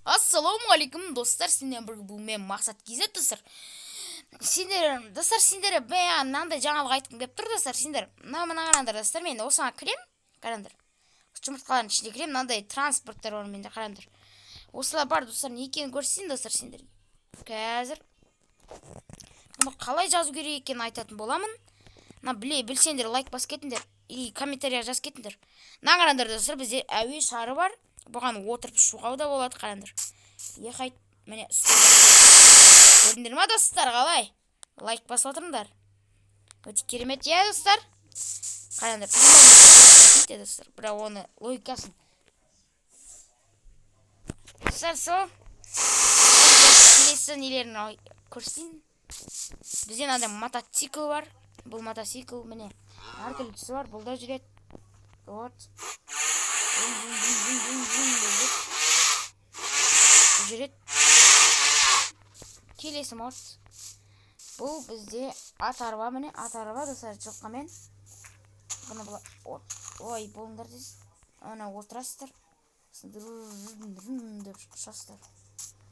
Ассалаумағалейкум достар, сендер бұл мен мақсат кезет достар. Сендер мынандай жаңалық айтқым келіп тұр достар. Сендер мына қараңдар достар, мен осыған кірем, қараңдар. Жұмыртқалардың ішінде кірем, мынандай транспорттар бар менде, қараңдар. Осылар бар достар, не екенін көрсетейін достар сендерге. Қазір бұны қалай жазу керек екенін айтатын боламын. Білсеңдер лайк басып кетіңдер и комментария жазып кетіңдер. Мына қараңдар достар, бізде әуе шары бар. Бұған отырып ұшуға да болады, қараңдар. Ехайт, міне көрдіңдер ма достар, қалай? Лайк басып отырыңдар. Өте керемет, иә достар. Қараңдар, достар, бірақ оны логикасын. Достар, сол келесі нелерін көрсетейін. Бізде мынандай мотоцикл бар. Бұл мотоцикл, міне әртүрлі түсі бар, бұл да жүреді. Вот. Жүрет. Келесі морт. Бұл бізде ат арба, міне ат арба достар, жылқымен. Бұны бұла, ой, болыңдар дейсіз. Ona отырасыздар. Деп ұшасыздар.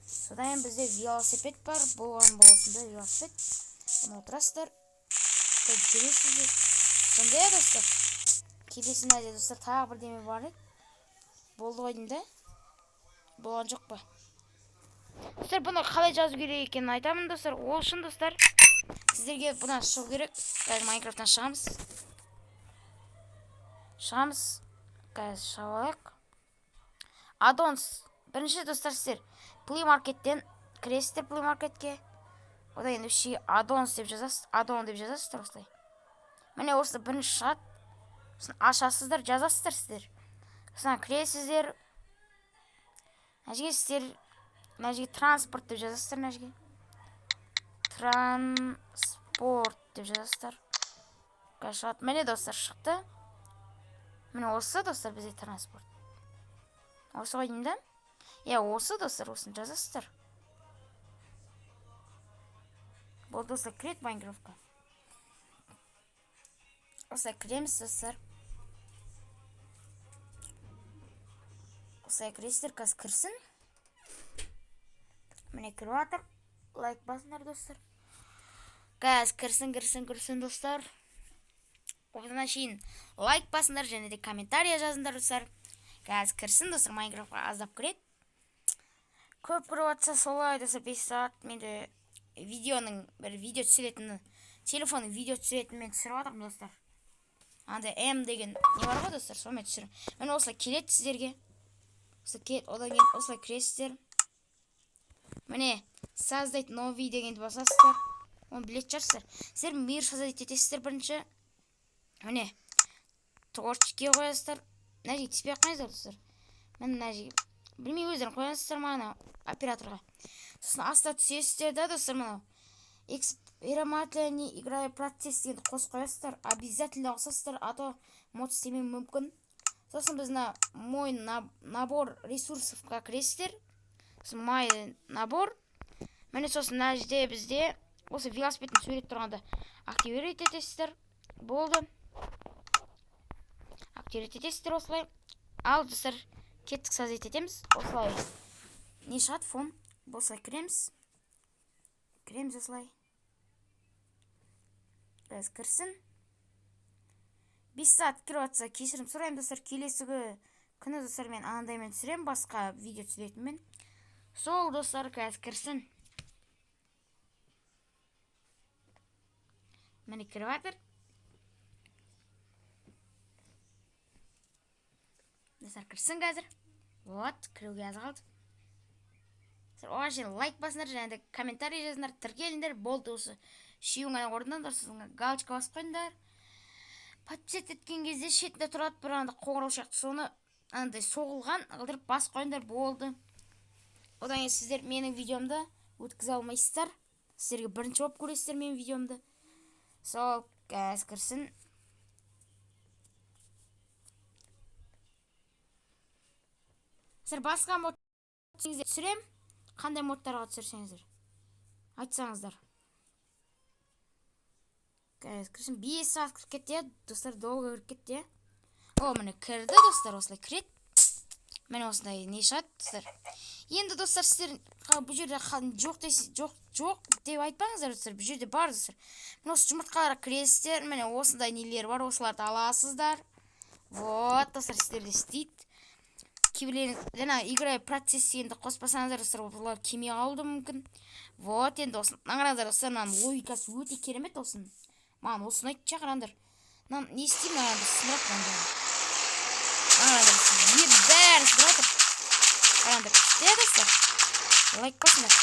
Содан бізде велосипед бар, болған боласында велосипед. Бұны отырасыздар. Жүресіздер. Сондай достар. Келесін әде достар, тағы бір деме бар еді. Болды ғой деймді. Болған жоқ па? Достар, бұны қалай жазу керек екенін айтамын достар. Ол үшін достар, сіздерге бұдан шығу керек. Қазір Майнкрафттан шығамыз. Қазір шығалайық. Аддонс. Бірінші достар, сіздер Play Market'тен кіресіздер Play Market'ке. Одан енді үшіге Аддонс деп жазасыз. Аддон деп жазасыздар осылай. Міне осы бірінші шығады. Сосын ашасыздар, жазасыздар сіздер. Сосын кіресіздер. Мәжге транспорт деп жазасыздар, мәжге. Транспорт деп жазасыздар. Шығады. Міне достар шықты. Міне осы достар бізде транспорт. Осы ғой деймді. Осы достар, осын жазасыздар. Бұл достар кірет Майнкрафтқа. Осылай кіреміз достар. Осылай кіресіздер, қазір кірсін. Міне кіріп атыр. Лайк басыңдар достар. Қазір кірсін достар. Одан шейін лайк басыңдар және де комментария жазыңдар достар. Қазір кірсін достар, Майнкрафтқа аздап кірет. Көп кіріп атса солай достар 5 сағат. Менде видеоның бір видео түсіретіні, телефонның видео түсіретіні мен түсіріп атырмын достар. Андай М деген не бар ғой достар, сонымен түсірім. Мен осылай келет сіздерге. Одан кейін осылай кіресіздер. Міне, создать новый дегенді басасыздар. Оны білет жарсыздар. Сіздер мир создать етесіздер бірінші. Міне, творческий қоясыздар. Нәжеге тіспей қойыңыздар достар. Мен нәжеге білмей өздерін қоясыздар мағына операторға. Сосын аста түсесіздер да достар, мынау. Экспериментальный играй процесс дегенді қос қоясыздар. Обязательно қосасыздар, а то мод істемеу мүмкін. Сосын біздің мой набор ресурсовқа кіресіздер. Сосын май набор. Міне сосын нәжде бізде осы велосипедтің сурет тұрғанда активировать етесіздер. Болды. Активировать етесіздер осылай. Ал достар, кеттік создать етеміз. Осылай. Не шығады фон. Осылай кіреміз. Кіреміз осылай. Қазір кірсін. 5 сағат кіріп атса кешірім сұрайым достар. Келесі күні достар мен анандаймен түсірем, басқа видео түсіретінмен. Сол достар, қазір кірсін. Мені кіріп атыр. Достар кірсін қазір. Вот, кіруге аз қалды. Оған шейін лайк басыңдар және де комментарий жазыңдар, тіркеліңдер. Болды осы шеуің ғана орындандар, сіздің галочка басып қойыңдар. Подписать еткен кезде шетінде тұрады бір анда қоңырау сияқты, соны андай соғылған қылдырып басып қойыңдар, болды. Одан кейін сіздер менің видеомды өткізе алмайсыздар. Сіздерге бірінші болып көресіздер менің видеомды. Сол, қазір кірсін. Сіздер басқа мод түсірем. Қандай модтарға түсірсеңіздер? Айтсаңыздар. Кірсін 5 сағат кіріп кетті, достар, долго кіріп кетті. О, міне кірді достар, осылай кірет. Міне осындай не шығады достар. Енді достар, сіздер бұл жерде жоқ деп айтпаңыздар достар. Бұл жерде бар достар. Мына осы жұмыртқаларға кіресіздер. Міне осындай нелер бар, осыларды аласыздар. Вот, достар, сіздерде істейді. Кейбіреулер жаңа играй процесс енді қоспасаңыздар достар, олар келмей қалуы мүмкін. Вот, енді осыны қараңыздар достар, мынаның логикасы өте керемет осының. Маған осыны айтты қараңдар. Не істеймін қараңдар, сындырады қараңдар. Қараңдар, бәрі сындырады. Қараңдар, істе достар. Лайк басыңдар.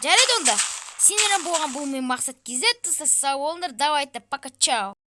Жарайды онда. Сендермен болған бұл мен мақсат кезет. Сау болыңдар. Давайте, пока, чао.